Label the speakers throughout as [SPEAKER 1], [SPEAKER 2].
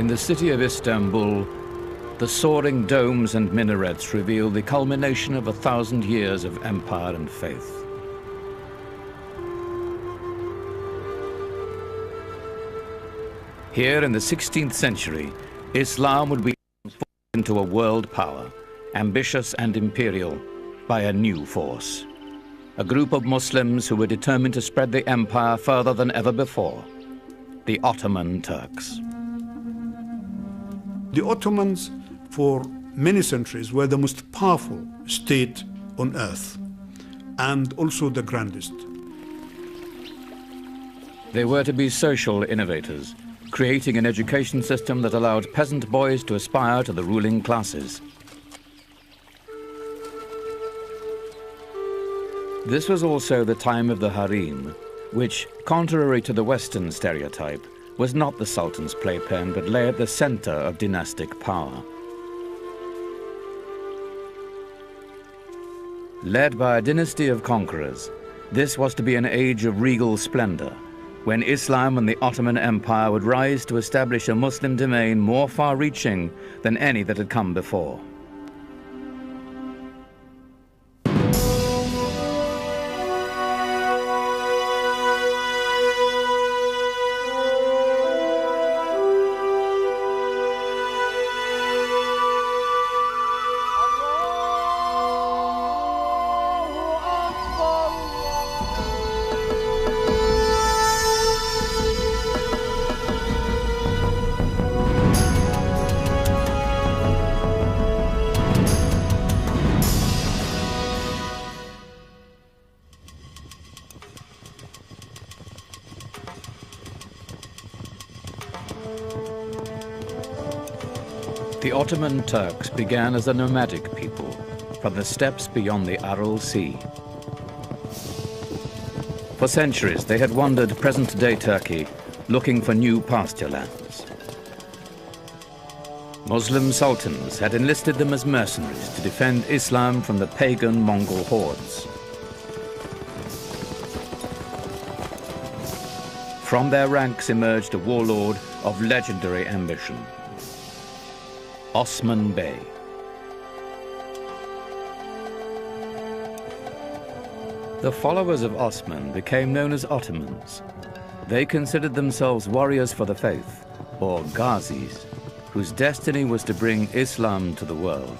[SPEAKER 1] In the city of Istanbul, the soaring domes and minarets reveal the culmination of 1,000 years of empire and faith. Here in the 16th century, Islam would be transformed into a world power, ambitious and imperial, by a new force. A group of Muslims who were determined to spread the empire further than ever before, the Ottoman Turks.
[SPEAKER 2] The Ottomans, for many centuries, were the most powerful state on earth, and also the grandest.
[SPEAKER 1] They were to be social innovators, creating an education system that allowed peasant boys to aspire to the ruling classes. This was also the time of the harem, which, contrary to the Western stereotype, was not the Sultan's playpen, but lay at the center of dynastic power. Led by a dynasty of conquerors, this was to be an age of regal splendor, when Islam and the Ottoman Empire would rise to establish a Muslim domain more far-reaching than any that had come before. The Ottoman Turks began as a nomadic people from the steppes beyond the Aral Sea. For centuries, they had wandered present-day Turkey, looking for new pasture lands. Muslim sultans had enlisted them as mercenaries to defend Islam from the pagan Mongol hordes. From their ranks emerged a warlord of legendary ambition, Osman Bey. The followers of Osman became known as Ottomans. They considered themselves warriors for the faith, or Ghazis, whose destiny was to bring Islam to the world.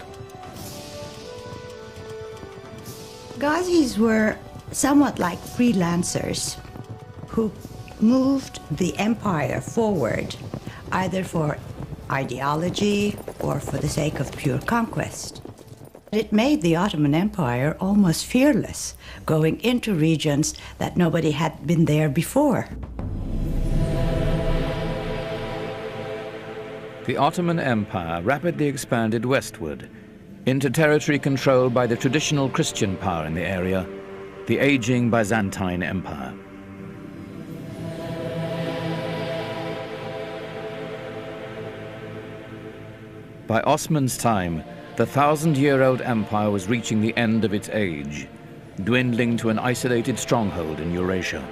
[SPEAKER 3] Ghazis were somewhat like freelancers who moved the empire forward, either for ideology or for the sake of pure conquest. It made the Ottoman Empire almost fearless, going into regions that nobody had been there before.
[SPEAKER 1] The Ottoman Empire rapidly expanded westward into territory controlled by the traditional Christian power in the area, the aging Byzantine Empire. By Osman's time, the 1,000-year-old empire was reaching the end of its age, dwindling to an isolated stronghold in Eurasia.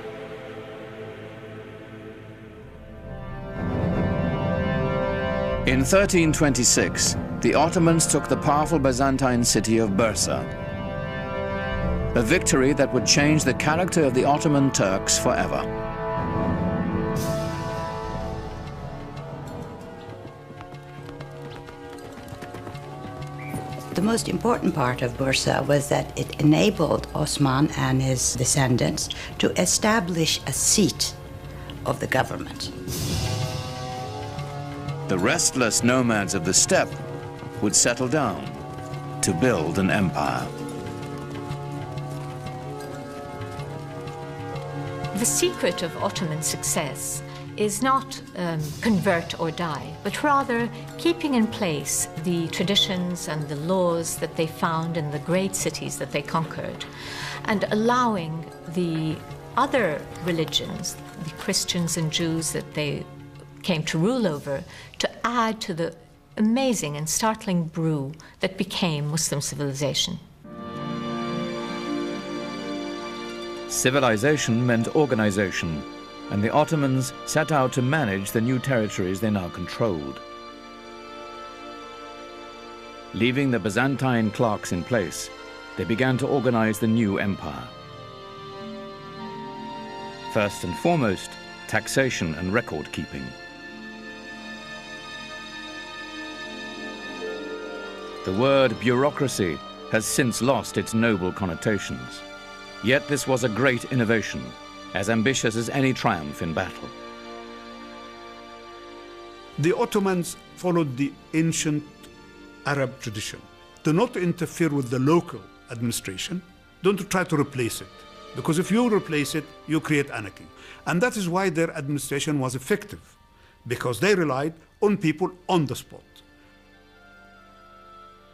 [SPEAKER 1] In 1326, the Ottomans took the powerful Byzantine city of Bursa, a victory that would change the character of the Ottoman Turks forever.
[SPEAKER 3] The most important part of Bursa was that it enabled Osman and his descendants to establish a seat of the government.
[SPEAKER 1] The restless nomads of the steppe would settle down to build an empire.
[SPEAKER 4] The secret of Ottoman success is not convert or die, but rather keeping in place the traditions and the laws that they found in the great cities that they conquered, and allowing the other religions, the Christians and Jews that they came to rule over, to add to the amazing and startling brew that became Muslim civilization.
[SPEAKER 1] Civilization meant organization, and the Ottomans set out to manage the new territories they now controlled. Leaving the Byzantine clerks in place, they began to organize the new empire. First and foremost, taxation and record keeping. The word bureaucracy has since lost its noble connotations. Yet this was a great innovation, as ambitious as any triumph in battle.
[SPEAKER 2] The Ottomans followed the ancient Arab tradition. Do not interfere with the local administration. Don't try to replace it. Because if you replace it, you create anarchy. And that is why their administration was effective, because they relied on people on the spot.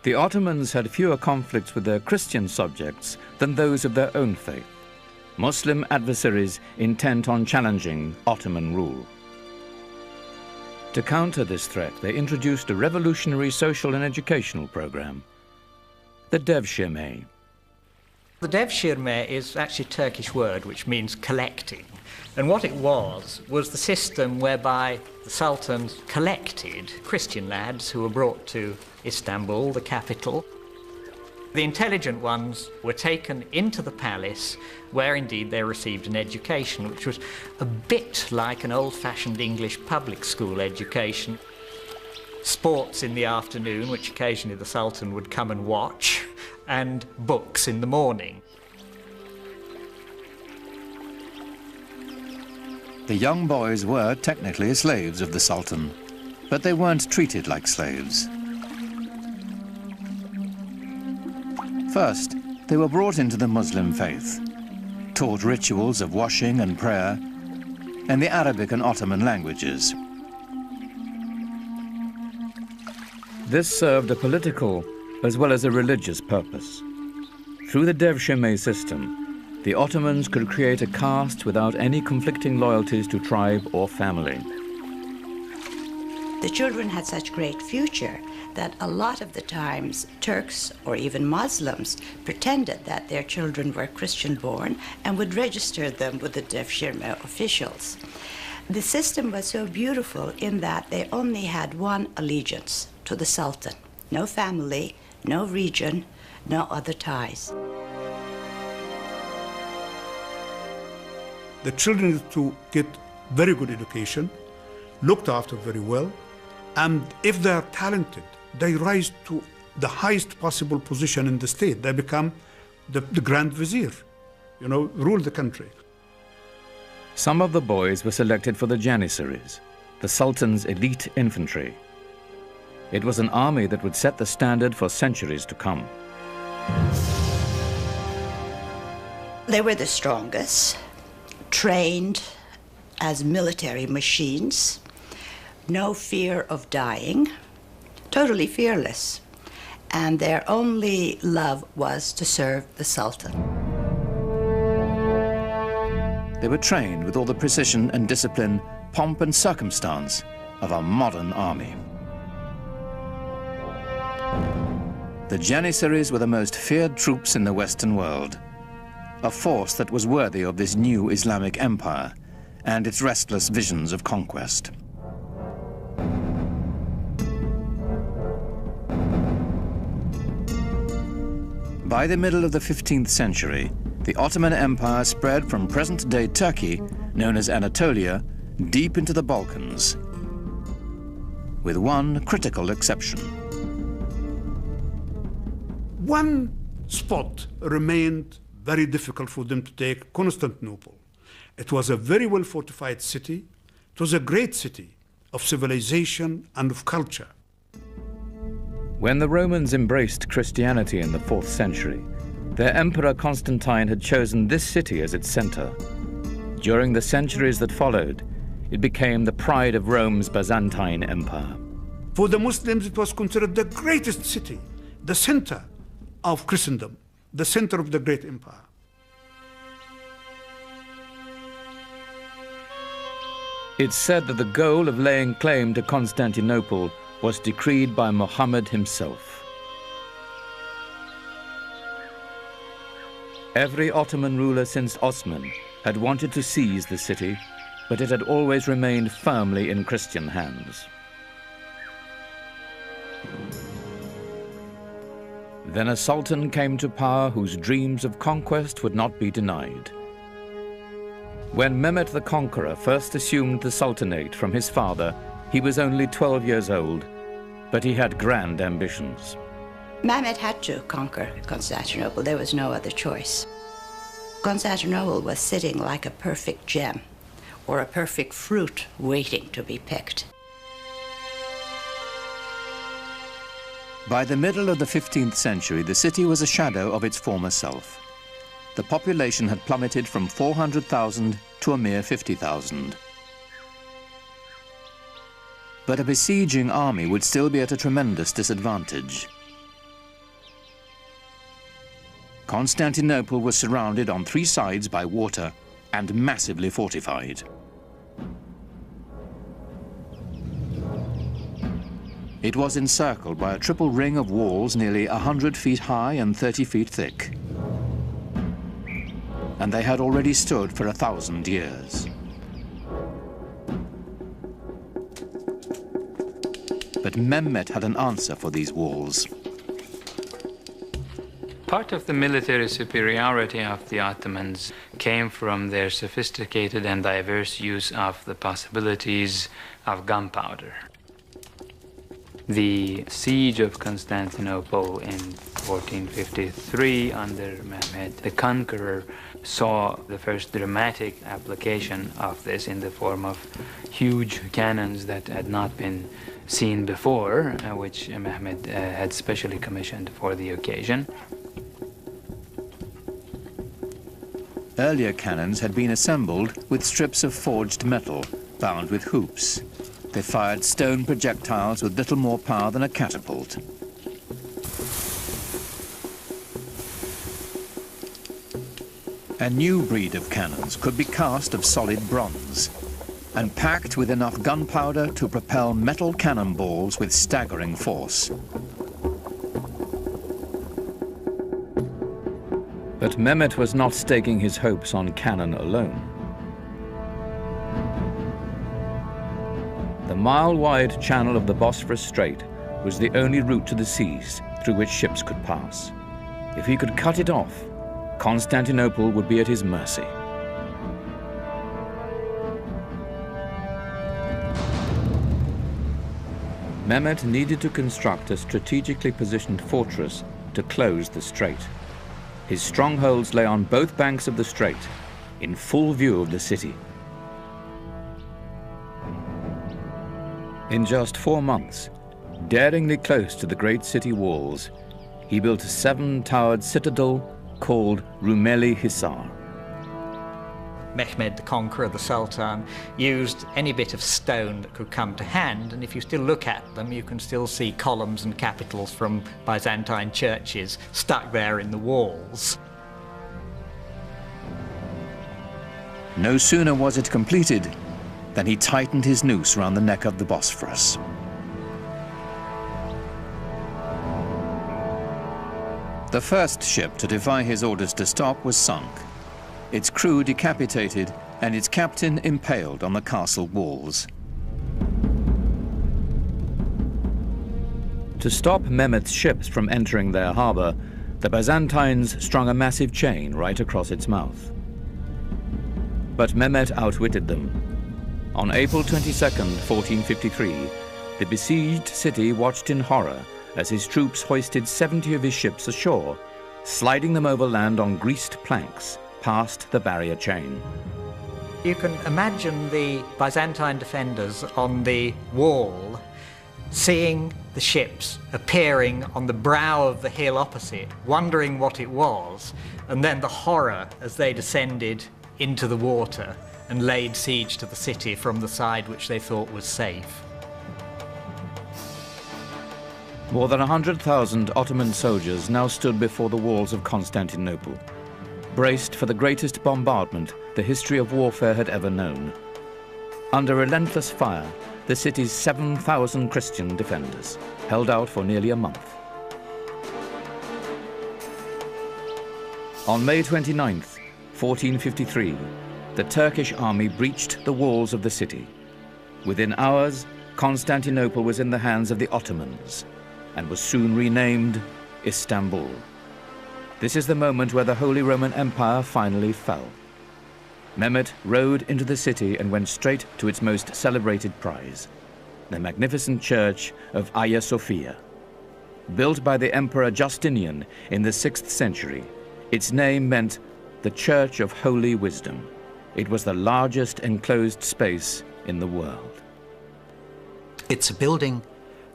[SPEAKER 1] The Ottomans had fewer conflicts with their Christian subjects than those of their own faith. Muslim adversaries intent on challenging Ottoman rule. To counter this threat, they introduced a revolutionary social and educational program, the Devshirme.
[SPEAKER 5] The Devshirme is actually a Turkish word which means collecting. And what it was the system whereby the sultans collected Christian lads who were brought to Istanbul, the capital. The intelligent ones were taken into the palace, where indeed they received an education, which was a bit like an old-fashioned English public school education. Sports in the afternoon, which occasionally the Sultan would come and watch, and books in the morning.
[SPEAKER 6] The young boys were technically slaves of the Sultan, but they weren't treated like slaves. First, they were brought into the Muslim faith, taught rituals of washing and prayer, and the Arabic and Ottoman languages.
[SPEAKER 1] This served a political as well as a religious purpose. Through the Devshirme system, the Ottomans could create a caste without any conflicting loyalties to tribe or family.
[SPEAKER 3] The children had such great future that a lot of the times Turks or even Muslims pretended that their children were Christian born and would register them with the Devshirme officials. The system was so beautiful in that they only had one allegiance, to the Sultan. No family, no region, no other ties.
[SPEAKER 2] The children need to get very good education, looked after very well, and if they are talented, they rise to the highest possible position in the state. They become the Grand Vizier, rule the country.
[SPEAKER 1] Some of the boys were selected for the Janissaries, the Sultan's elite infantry. It was an army that would set the standard for centuries to come.
[SPEAKER 3] They were the strongest, trained as military machines, no fear of dying, totally fearless, and their only love was to serve the Sultan.
[SPEAKER 6] They were trained with all the precision and discipline, pomp and circumstance of a modern army. The Janissaries were the most feared troops in the Western world, a force that was worthy of this new Islamic empire and its restless visions of conquest. By the middle of the 15th century, the Ottoman Empire spread from present-day Turkey, known as Anatolia, deep into the Balkans, with one critical exception.
[SPEAKER 2] One spot remained very difficult for them to take, Constantinople. It was a very well-fortified city. It was a great city of civilization and of culture.
[SPEAKER 1] When the Romans embraced Christianity in the 4th century, their emperor Constantine had chosen this city as its center. During the centuries that followed, it became the pride of Rome's Byzantine Empire.
[SPEAKER 2] For the Muslims, it was considered the greatest city, the center of Christendom, the center of the great empire.
[SPEAKER 1] It's said that the goal of laying claim to Constantinople was decreed by Muhammad himself. Every Ottoman ruler since Osman had wanted to seize the city but it had always remained firmly in Christian hands. Then a sultan came to power whose dreams of conquest would not be denied. When Mehmet the Conqueror first assumed the sultanate from his father, he was only 12 years old, but he had grand ambitions.
[SPEAKER 3] Mehmet had to conquer Constantinople. There was no other choice. Constantinople was sitting like a perfect gem or a perfect fruit waiting to be picked.
[SPEAKER 6] By the middle of the 15th century, the city was a shadow of its former self. The population had plummeted from 400,000 to a mere 50,000. But a besieging army would still be at a tremendous disadvantage. Constantinople was surrounded on 3 sides by water and massively fortified. It was encircled by a triple ring of walls nearly 100 feet high and 30 feet thick. And they had already stood for 1,000 years. But Mehmet had an answer for these walls.
[SPEAKER 7] Part of the military superiority of the Ottomans came from their sophisticated and diverse use of the possibilities of gunpowder. The siege of Constantinople in 1453 under Mehmed the Conqueror saw the first dramatic application of this in the form of huge cannons that had not been seen before, which Mehmed had specially commissioned for the occasion.
[SPEAKER 6] Earlier cannons had been assembled with strips of forged metal bound with hoops. They fired stone projectiles with little more power than a catapult. A new breed of cannons could be cast of solid bronze and packed with enough gunpowder to propel metal cannonballs with staggering force.
[SPEAKER 1] But Mehmet was not staking his hopes on cannon alone. The mile-wide channel of the Bosphorus Strait was the only route to the seas through which ships could pass. If he could cut it off, Constantinople would be at his mercy. Mehmet needed to construct a strategically positioned fortress to close the strait. His strongholds lay on both banks of the strait, in full view of the city. In just 4 months, daringly close to the great city walls, he built a 7-towered citadel called Rumeli Hisar.
[SPEAKER 5] Mehmed the Conqueror, the Sultan, used any bit of stone that could come to hand, and if you still look at them, you can still see columns and capitals from Byzantine churches stuck there in the walls.
[SPEAKER 6] No sooner was it completed than he tightened his noose around the neck of the Bosphorus. The first ship to defy his orders to stop was sunk, its crew decapitated and its captain impaled on the castle walls.
[SPEAKER 1] To stop Mehmet's ships from entering their harbor, the Byzantines strung a massive chain right across its mouth. But Mehmet outwitted them. On April 22nd, 1453, the besieged city watched in horror as his troops hoisted 70 of his ships ashore, sliding them over land on greased planks past the barrier chain.
[SPEAKER 5] You can imagine the Byzantine defenders on the wall seeing the ships appearing on the brow of the hill opposite, wondering what it was, and then the horror as they descended into the water and laid siege to the city from the side which they thought was safe.
[SPEAKER 1] More than 100,000 Ottoman soldiers now stood before the walls of Constantinople, braced for the greatest bombardment the history of warfare had ever known. Under relentless fire, the city's 7,000 Christian defenders held out for nearly a month. On May 29th, 1453, the Turkish army breached the walls of the city. Within hours, Constantinople was in the hands of the Ottomans and was soon renamed Istanbul. This is the moment where the Holy Roman Empire finally fell. Mehmet rode into the city and went straight to its most celebrated prize, the magnificent church of Hagia Sophia. Built by the Emperor Justinian in the 6th century, its name meant the Church of Holy Wisdom. It was the largest enclosed space in the world.
[SPEAKER 8] It's a building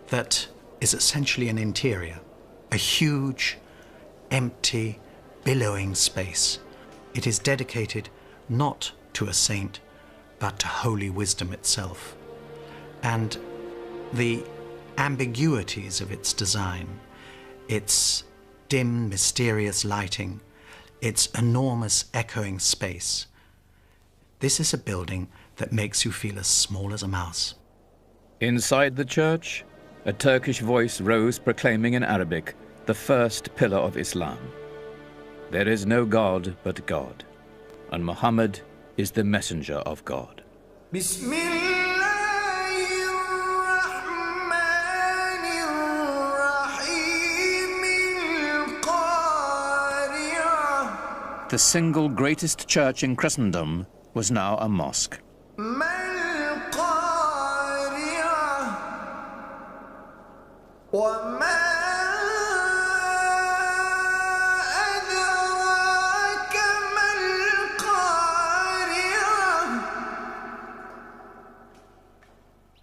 [SPEAKER 8] that is essentially an interior, a huge, empty, billowing space. It is dedicated not to a saint, but to holy wisdom itself. And the ambiguities of its design, its dim, mysterious lighting, its enormous echoing space, this is a building that makes you feel as small as a mouse.
[SPEAKER 1] Inside the church, a Turkish voice rose proclaiming in Arabic the first pillar of Islam. There is no God but God, and Muhammad is the messenger of God. The single greatest church in Christendom was now a mosque.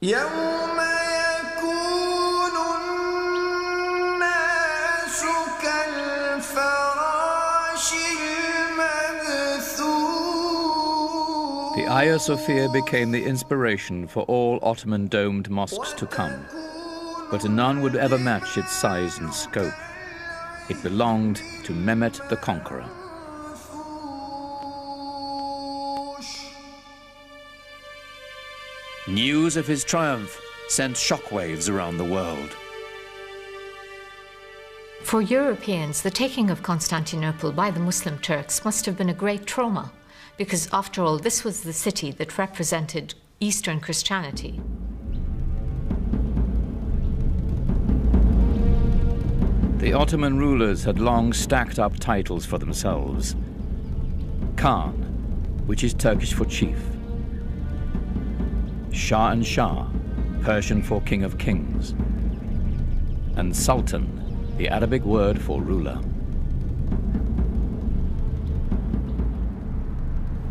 [SPEAKER 9] يوم يكون الناس كالفراش المبثوث.
[SPEAKER 1] The Hagia Sophia became the inspiration for all Ottoman domed mosques to come, but none would ever match its size and scope. It belonged to Mehmet the Conqueror. News of his triumph sent shockwaves around the world.
[SPEAKER 4] For Europeans, the taking of Constantinople by the Muslim Turks must have been a great trauma, because after all, this was the city that represented Eastern Christianity.
[SPEAKER 1] The Ottoman rulers had long stacked up titles for themselves. Khan, which is Turkish for chief. Shah and Shah, Persian for king of kings. And Sultan, the Arabic word for ruler.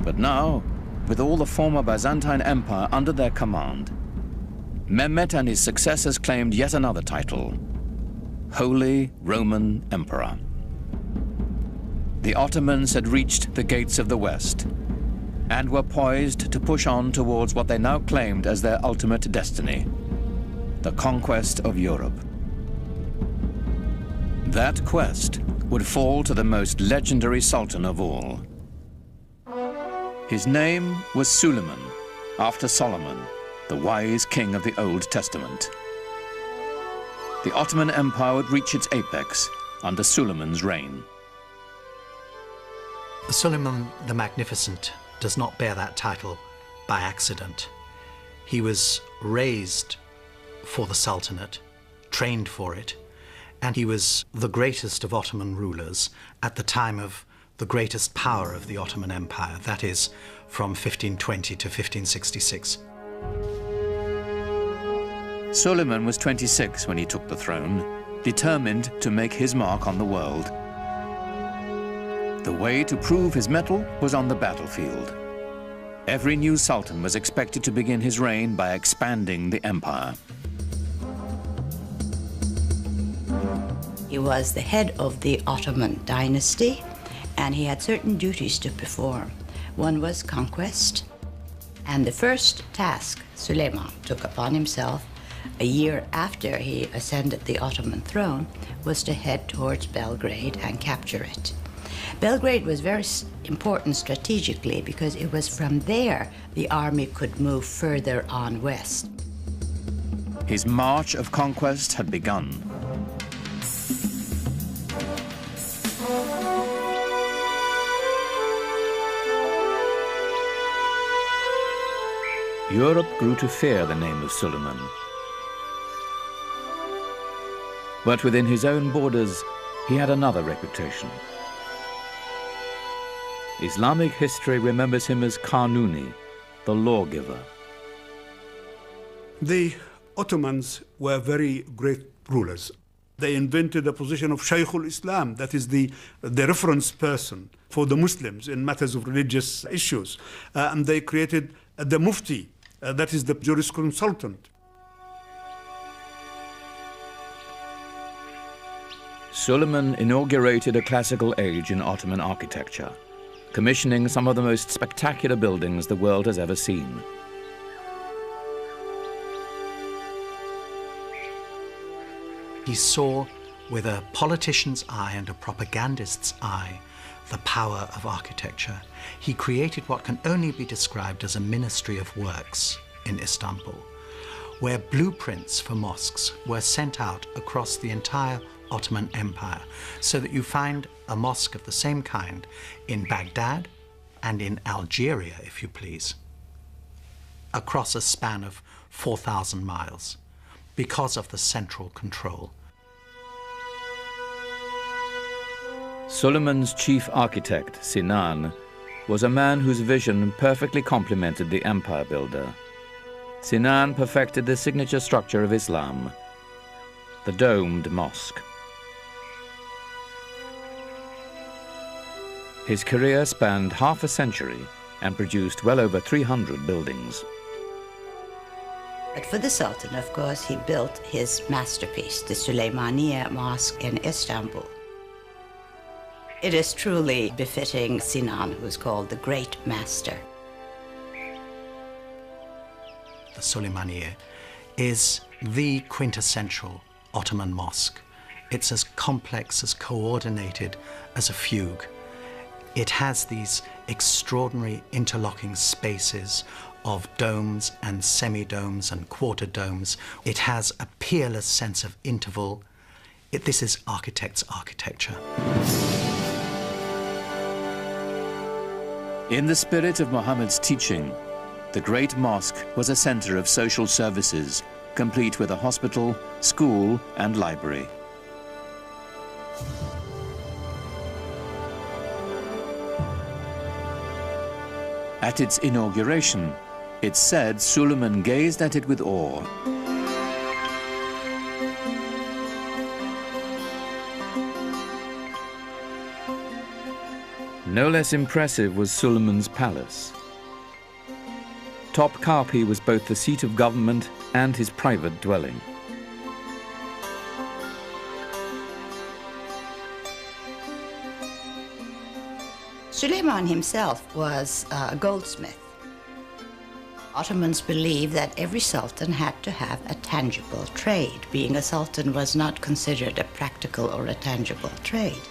[SPEAKER 1] But now, with all the former Byzantine Empire under their command, Mehmet and his successors claimed yet another title, Holy Roman Emperor. The Ottomans had reached the gates of the West and were poised to push on towards what they now claimed as their ultimate destiny, the conquest of Europe. That quest would fall to the most legendary sultan of all. His name was Suleiman, after Solomon, the wise king of the Old Testament. The Ottoman Empire would reach its apex under Suleiman's reign.
[SPEAKER 8] Sulaiman the Magnificent does not bear that title by accident. He was raised for the Sultanate, trained for it, and he was the greatest of Ottoman rulers at the time of the greatest power of the Ottoman Empire, that is, from 1520 to 1566.
[SPEAKER 1] Suleiman was 26 when he took the throne, determined to make his mark on the world. The way to prove his mettle was on the battlefield. Every new sultan was expected to begin his reign by expanding the empire.
[SPEAKER 3] He was the head of the Ottoman dynasty, and he had certain duties to perform. One was conquest, and the first task Suleiman took upon himself a year after he ascended the Ottoman throne was to head towards Belgrade and capture it. Belgrade was very important strategically because it was from there the army could move further on west.
[SPEAKER 1] His march of conquest had begun. Europe grew to fear the name of Suleiman. But within his own borders, he had another reputation. Islamic history remembers him as Kanuni, the lawgiver.
[SPEAKER 2] The Ottomans were very great rulers. They invented the position of Shaykhul Islam, that is the reference person for the Muslims in matters of religious issues. And they created the Mufti, that is the jurisconsultant.
[SPEAKER 1] Suleiman inaugurated a classical age in Ottoman architecture, commissioning some of the most spectacular buildings the world has ever seen.
[SPEAKER 8] He saw with a politician's eye and a propagandist's eye the power of architecture. He created what can only be described as a ministry of works in Istanbul, where blueprints for mosques were sent out across the entire Ottoman Empire, so that you find a mosque of the same kind in Baghdad and in Algeria, if you please, across a span of 4,000 miles, because of the central control.
[SPEAKER 1] Suleiman's chief architect, Sinan, was a man whose vision perfectly complemented the empire builder. Sinan perfected the signature structure of Islam, the domed mosque. His career spanned half a century and produced well over 300 buildings.
[SPEAKER 3] But for the Sultan, of course, he built his masterpiece, the Sulaiman Mosque in Istanbul. It is truly befitting Sinan, who's called the Great Master.
[SPEAKER 8] The Sulaimaniyya is the quintessential Ottoman mosque. It's as complex, as coordinated as a fugue. It has these extraordinary interlocking spaces of domes and semi-domes and quarter domes. It has a peerless sense of interval. This is architect's architecture.
[SPEAKER 6] In the spirit of Muhammad's teaching, the Great Mosque was a center of social services, complete with a hospital, school, and library. At its inauguration, it's said Suleiman gazed at it with awe.
[SPEAKER 1] No less impressive was Suleiman's palace. Topkapi was both the seat of government and his private dwelling.
[SPEAKER 3] Suleiman himself was a goldsmith. Ottomans believed that every sultan had to have a tangible trade. Being a sultan was not considered a practical or a tangible trade.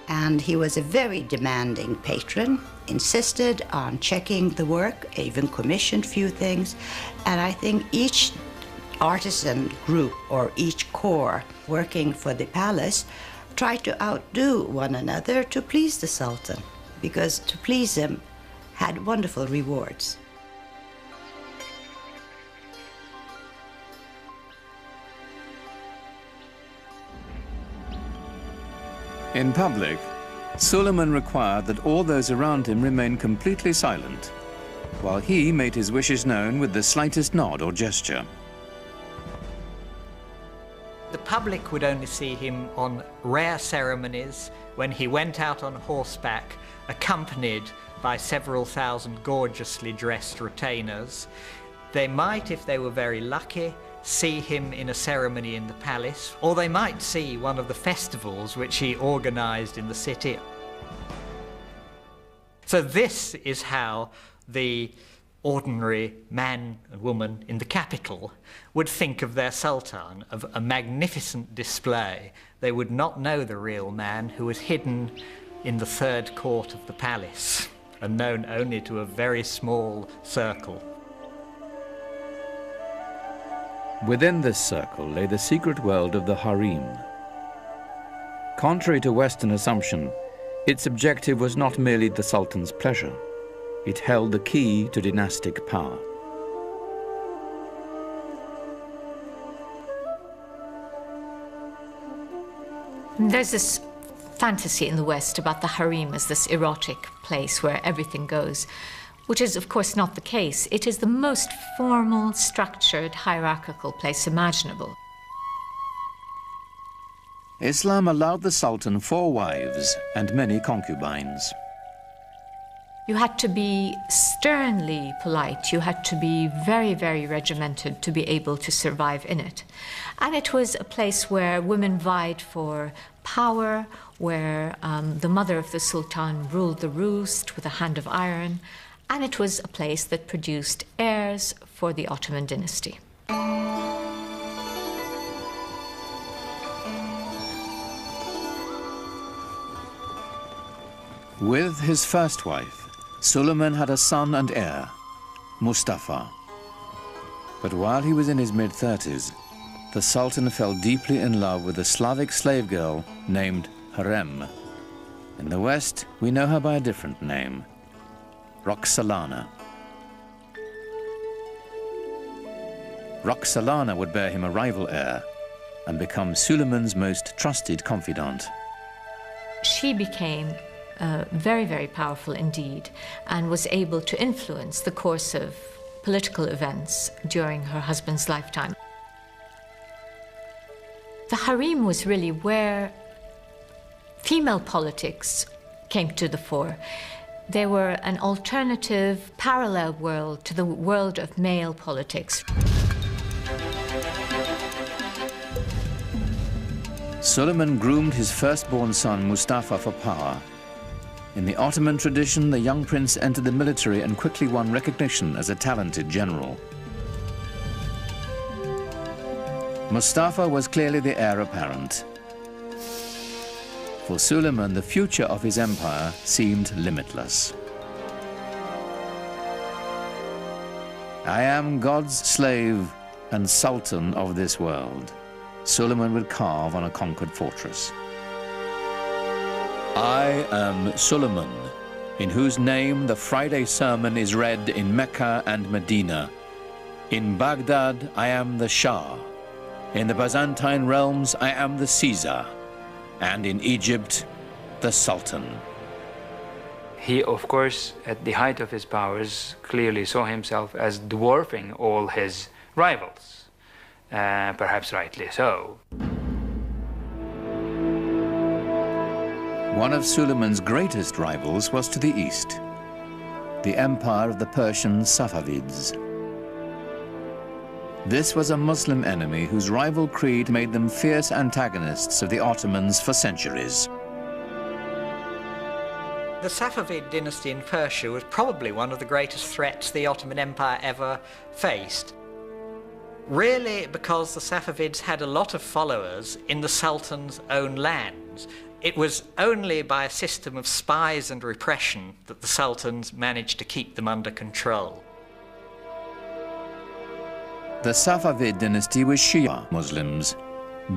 [SPEAKER 3] And he was a very demanding patron, insisted on checking the work, even commissioned few things. And I think each artisan group or each corps working for the palace tried to outdo one another to please the Sultan, because to please him had wonderful rewards.
[SPEAKER 6] In public, Suleiman required that all those around him remain completely silent, while he made his wishes known with the slightest nod or gesture.
[SPEAKER 5] The public would only see him on rare ceremonies, when he went out on horseback, accompanied by several thousand gorgeously dressed retainers. They might, if they were very lucky, see him in a ceremony in the palace, or they might see one of the festivals which he organized in the city. So this is how the ordinary man and woman in the capital would think of their sultan, of a magnificent display. They would not know the real man, who was hidden in the third court of the palace and known only to a very small circle.
[SPEAKER 1] Within this circle lay the secret world of the harem. Contrary to Western assumption, its objective was not merely the Sultan's pleasure. it held the key to dynastic power.
[SPEAKER 4] There's this fantasy in the West about the harem as this erotic place where everything goes, which is, of course, not the case. It is the most formal, structured, hierarchical place imaginable.
[SPEAKER 6] Islam allowed the Sultan 4 wives and many concubines.
[SPEAKER 4] You had to be sternly polite. You had to be very, very regimented to be able to survive in it. And it was a place where women vied for power, where the mother of the Sultan ruled the roost with a hand of iron, and it was a place that produced heirs for the Ottoman dynasty.
[SPEAKER 6] With his first wife, Suleiman had a son and heir, Mustafa. But while he was in his mid-30s, the Sultan fell deeply in love with a Slavic slave girl named Harem. In the West, we know her by a different name, Roxolana. Roxolana would bear him a rival heir and become Suleiman's most trusted confidant.
[SPEAKER 4] She became very, very powerful indeed, and was able to influence the course of political events during her husband's lifetime. The harem was really where female politics came to the fore. They were an alternative, parallel world to the world of male politics.
[SPEAKER 6] Suleiman groomed his firstborn son Mustafa for power. In the Ottoman tradition, the young prince entered the military and quickly won recognition as a talented general. Mustafa was clearly the heir apparent. For Suleiman, the future of his empire seemed limitless. I am God's slave and sultan of this world, Suleiman would carve on a conquered fortress. I am Suleiman, in whose name the Friday sermon is read in Mecca and Medina. In Baghdad, I am the Shah. In the Byzantine realms, I am the Caesar. And in Egypt, the Sultan.
[SPEAKER 7] He, of course, at the height of his powers, clearly saw himself as dwarfing all his rivals, perhaps rightly so.
[SPEAKER 6] One of Suleiman's greatest rivals was to the east, the empire of the Persian Safavids. This was a Muslim enemy whose rival creed made them fierce antagonists of the Ottomans for centuries.
[SPEAKER 5] The Safavid dynasty in Persia was probably one of the greatest threats the Ottoman Empire ever faced. Really because the Safavids had a lot of followers in the Sultan's own lands. It was only by a system of spies and repression that the Sultans managed to keep them under control.
[SPEAKER 6] The Safavid dynasty was Shia Muslims,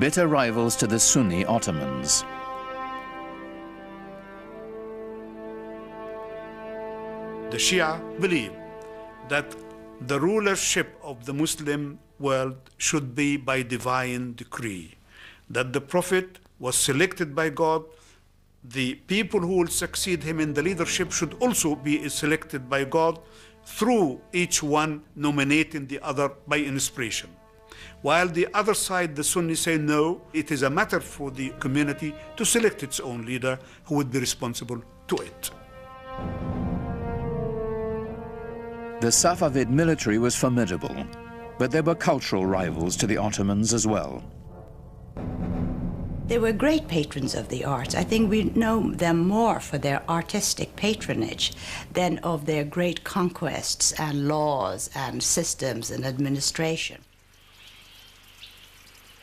[SPEAKER 6] bitter rivals to the Sunni Ottomans.
[SPEAKER 2] The Shia believe that the rulership of the Muslim world should be by divine decree, that the Prophet was selected by God. The people who will succeed him in the leadership should also be selected by God, through each one nominating the other by inspiration. While the other side, the Sunnis, say no, it is a matter for the community to select its own leader who would be responsible to it.
[SPEAKER 6] The Safavid military was formidable, but there were cultural rivals to the Ottomans as well.
[SPEAKER 3] They were great patrons of the arts. I think we know them more for their artistic patronage than of their great conquests and laws and systems and administration.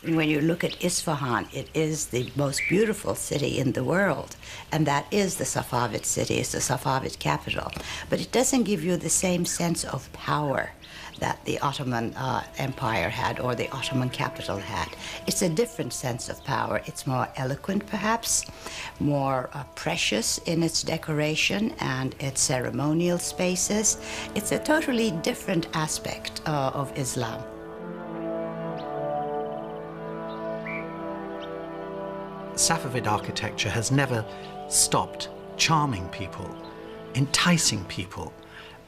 [SPEAKER 3] When you look at Isfahan, it is the most beautiful city in the world, and that is the Safavid city, it's the Safavid capital. But it doesn't give you the same sense of power that the Ottoman Empire had, or the Ottoman capital had. It's a different sense of power. It's more eloquent, perhaps, more precious in its decoration and its ceremonial spaces. It's a totally different aspect of Islam.
[SPEAKER 8] Safavid architecture has never stopped charming people, enticing people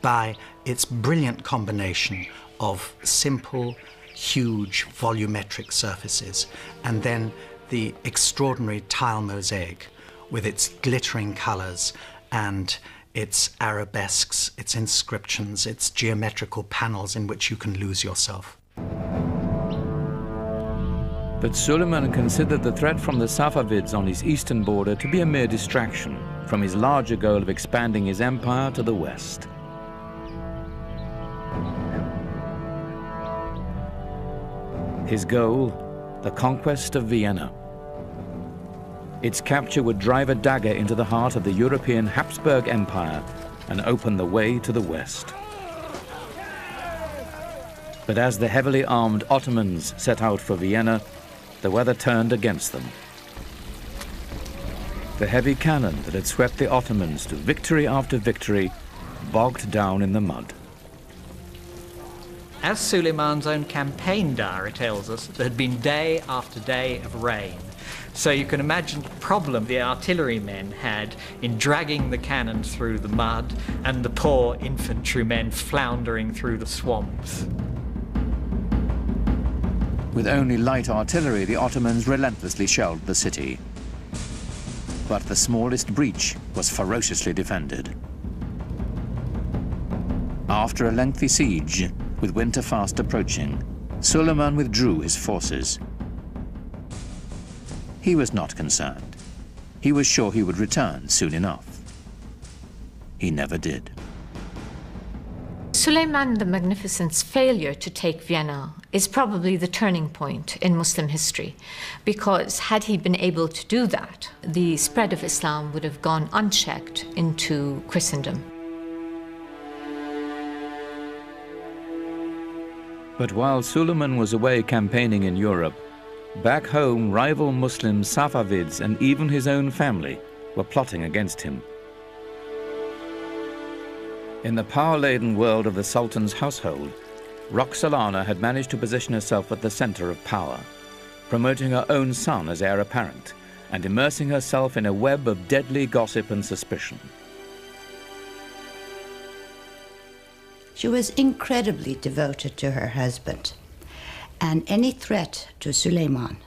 [SPEAKER 8] by its brilliant combination of simple, huge, volumetric surfaces, and then the extraordinary tile mosaic with its glittering colors and its arabesques, its inscriptions, its geometrical panels in which you can lose yourself.
[SPEAKER 1] But Sulaiman considered the threat from the Safavids on his eastern border to be a mere distraction from his larger goal of expanding his empire to the west. His goal, the conquest of Vienna. Its capture would drive a dagger into the heart of the European Habsburg Empire and open the way to the west. But as the heavily armed Ottomans set out for Vienna, the weather turned against them. The heavy cannon that had swept the Ottomans to victory after victory bogged down in the mud.
[SPEAKER 5] As Suleiman's own campaign diary tells us, there had been day after day of rain. So you can imagine the problem the artillerymen had in dragging the cannons through the mud and the poor infantrymen floundering through the swamps.
[SPEAKER 6] With only light artillery, the Ottomans relentlessly shelled the city. But the smallest breach was ferociously defended. After a lengthy siege, with winter fast approaching, Suleiman withdrew his forces. He was not concerned. He was sure he would return soon enough. He never did.
[SPEAKER 4] Sulaiman the Magnificent's failure to take Vienna is probably the turning point in Muslim history, because had he been able to do that, the spread of Islam would have gone unchecked into Christendom.
[SPEAKER 1] But while Suleiman was away campaigning in Europe, back home rival Muslim Safavids and even his own family were plotting against him. In the power-laden world of the Sultan's household, Roxolana had managed to position herself at the center of power, promoting her own son as heir apparent and immersing herself in a web of deadly gossip and suspicion.
[SPEAKER 3] She was incredibly devoted to her husband, and any threat to Suleiman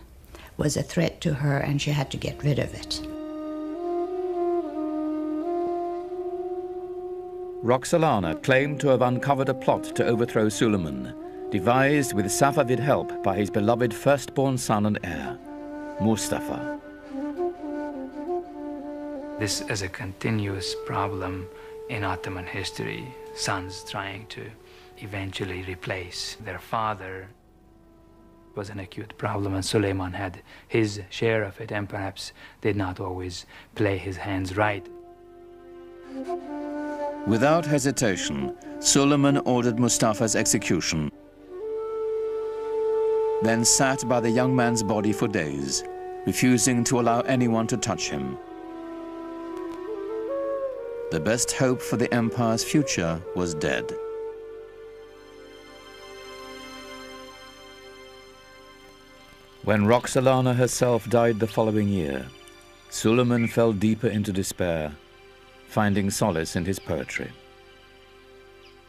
[SPEAKER 3] was a threat to her, and she had to get rid of it.
[SPEAKER 1] Roxolana claimed to have uncovered a plot to overthrow Suleiman, devised with Safavid help by his beloved firstborn son and heir, Mustafa.
[SPEAKER 7] This is a continuous problem in Ottoman history, sons trying to eventually replace their father. It was an acute problem, and Suleiman had his share of it and perhaps did not always play his hands right.
[SPEAKER 6] Without hesitation, Suleiman ordered Mustafa's execution, then sat by the young man's body for days, refusing to allow anyone to touch him. The best hope for the empire's future was dead.
[SPEAKER 1] When Roxolana herself died the following year, Suleiman fell deeper into despair, finding solace in his poetry.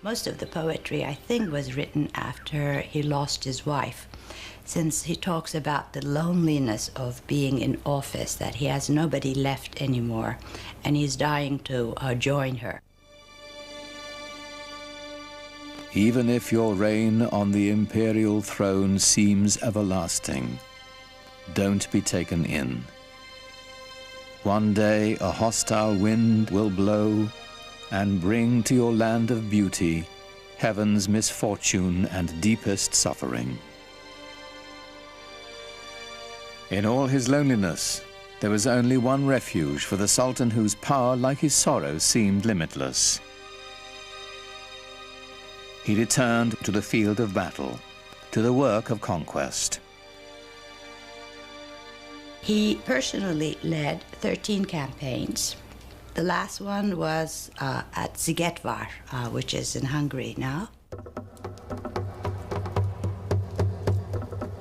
[SPEAKER 3] Most of the poetry, I think, was written after he lost his wife, since he talks about the loneliness of being in office, that he has nobody left anymore, and he's dying to join her.
[SPEAKER 6] Even if your reign on the imperial throne seems everlasting, don't be taken in. One day a hostile wind will blow and bring to your land of beauty heaven's misfortune and deepest suffering. In all his loneliness, there was only one refuge for the Sultan whose power, like his sorrow, seemed limitless. he returned to the field of battle, to the work of conquest.
[SPEAKER 3] He personally led 13 campaigns. The last one was at Szigetvar, which is in Hungary now.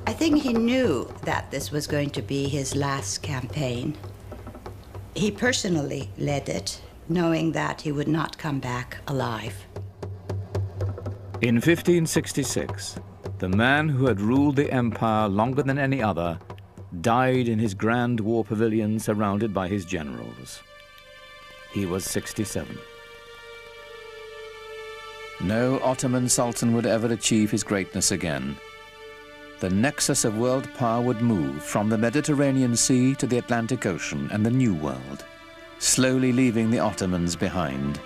[SPEAKER 3] I think he knew that this was going to be his last campaign. He personally led it, knowing that he would not come back alive.
[SPEAKER 1] In 1566, the man who had ruled the empire longer than any other died in his grand war pavilion surrounded by his generals. He was 67.
[SPEAKER 6] No Ottoman Sultan would ever achieve his greatness again. The nexus of world power would move from the Mediterranean Sea to the Atlantic Ocean and the New World, slowly leaving the Ottomans behind.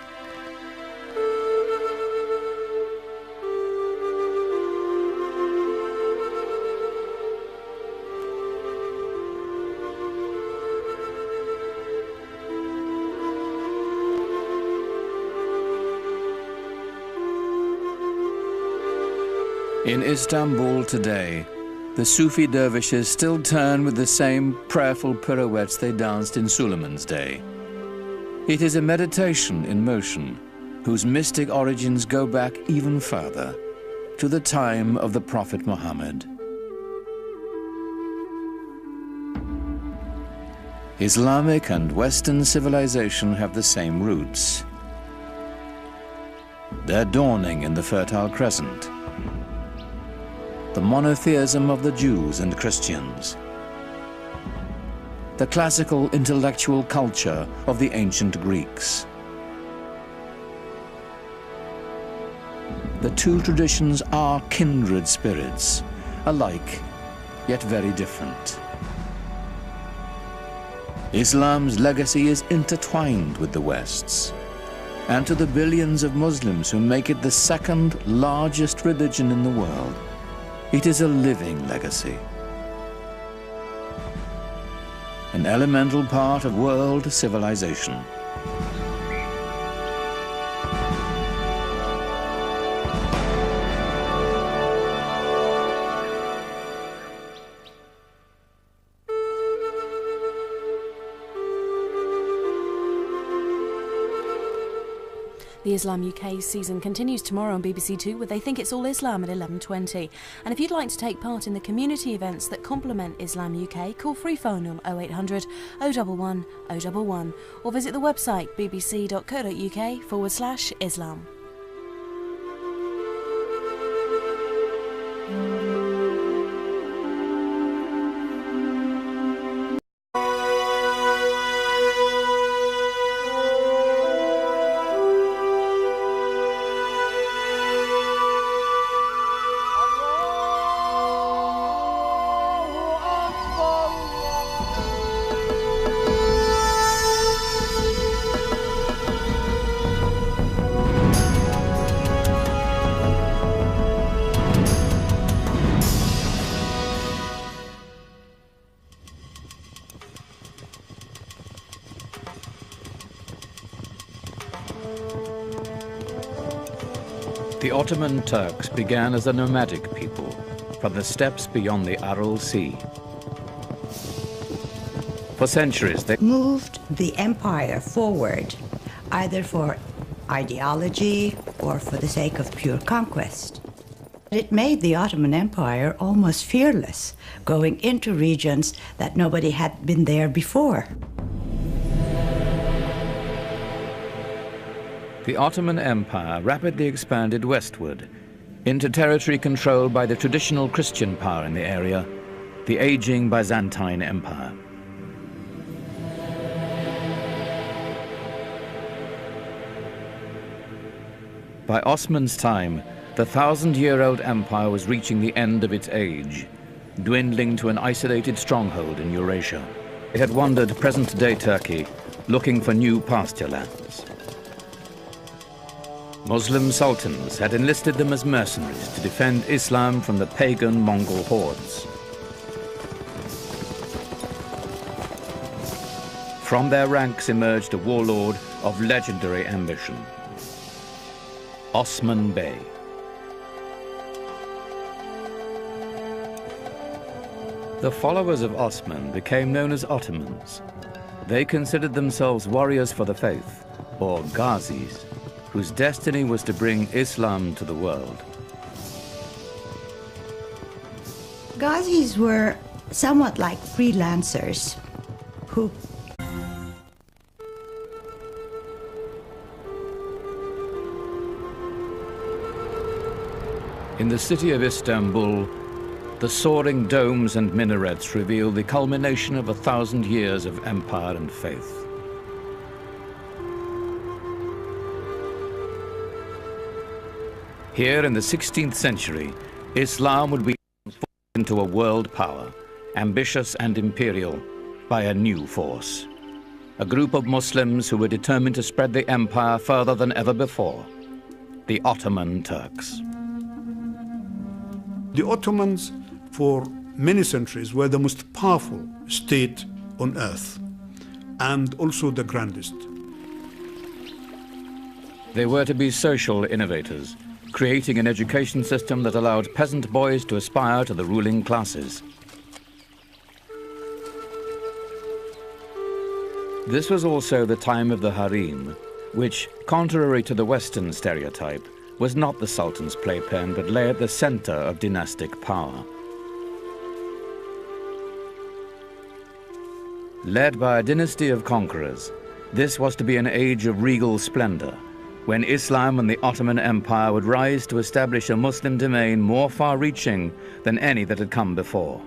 [SPEAKER 6] In Istanbul today, the Sufi dervishes still turn with the same prayerful pirouettes they danced in Suleiman's day. It is a meditation in motion, whose mystic origins go back even further, to the time of the Prophet Mohammed. Islamic and Western civilization have the same roots. They're dawning in the Fertile Crescent. The monotheism of the Jews and Christians, the classical intellectual culture of the ancient Greeks. The two traditions are kindred spirits, alike, yet very different. Islam's legacy is intertwined with the West's, and to the billions of Muslims who make it the second largest religion in the world, it is a living legacy, an elemental part of world civilization.
[SPEAKER 10] The Islam UK season continues tomorrow on BBC Two with They Think It's All Islam at 11:20. And if you'd like to take part in the community events that complement Islam UK, call free phone on 0800 011 011 or visit the website bbc.co.uk/Islam.
[SPEAKER 1] The Ottoman Turks began as a nomadic people from the steppes beyond the Aral Sea. For centuries, they
[SPEAKER 3] moved the empire forward, either for ideology or for the sake of pure conquest. It made the Ottoman Empire almost fearless, going into regions that nobody had been there before.
[SPEAKER 1] The Ottoman Empire rapidly expanded westward into territory controlled by the traditional Christian power in the area, the aging Byzantine Empire. By Osman's time, the 1,000-year-old empire was reaching the end of its age, dwindling to an isolated stronghold in Eurasia. It had wandered present-day Turkey, looking for new pasture lands. Muslim sultans had enlisted them as mercenaries to defend Islam from the pagan Mongol hordes. From their ranks emerged a warlord of legendary ambition, Osman Bey. The followers of Osman became known as Ottomans. They considered themselves warriors for the faith, or Ghazis, whose destiny was to bring Islam to the world.
[SPEAKER 3] Ghazis were somewhat like freelancers who
[SPEAKER 1] In the city of Istanbul, the soaring domes and minarets reveal the culmination of 1,000 years of empire and faith. Here in the 16th century, Islam would be transformed into a world power, ambitious and imperial, by a new force. A group of Muslims who were determined to spread the empire further than ever before, the Ottoman Turks.
[SPEAKER 2] The Ottomans, for many centuries, were the most powerful state on earth, and also the grandest.
[SPEAKER 1] They were to be social innovators, creating an education system that allowed peasant boys to aspire to the ruling classes. This was also the time of the harem, which, contrary to the Western stereotype, was not the Sultan's playpen, but lay at the center of dynastic power. Led by a dynasty of conquerors, this was to be an age of regal splendor, when Islam and the Ottoman Empire would rise to establish a Muslim domain more far-reaching than any that had come before.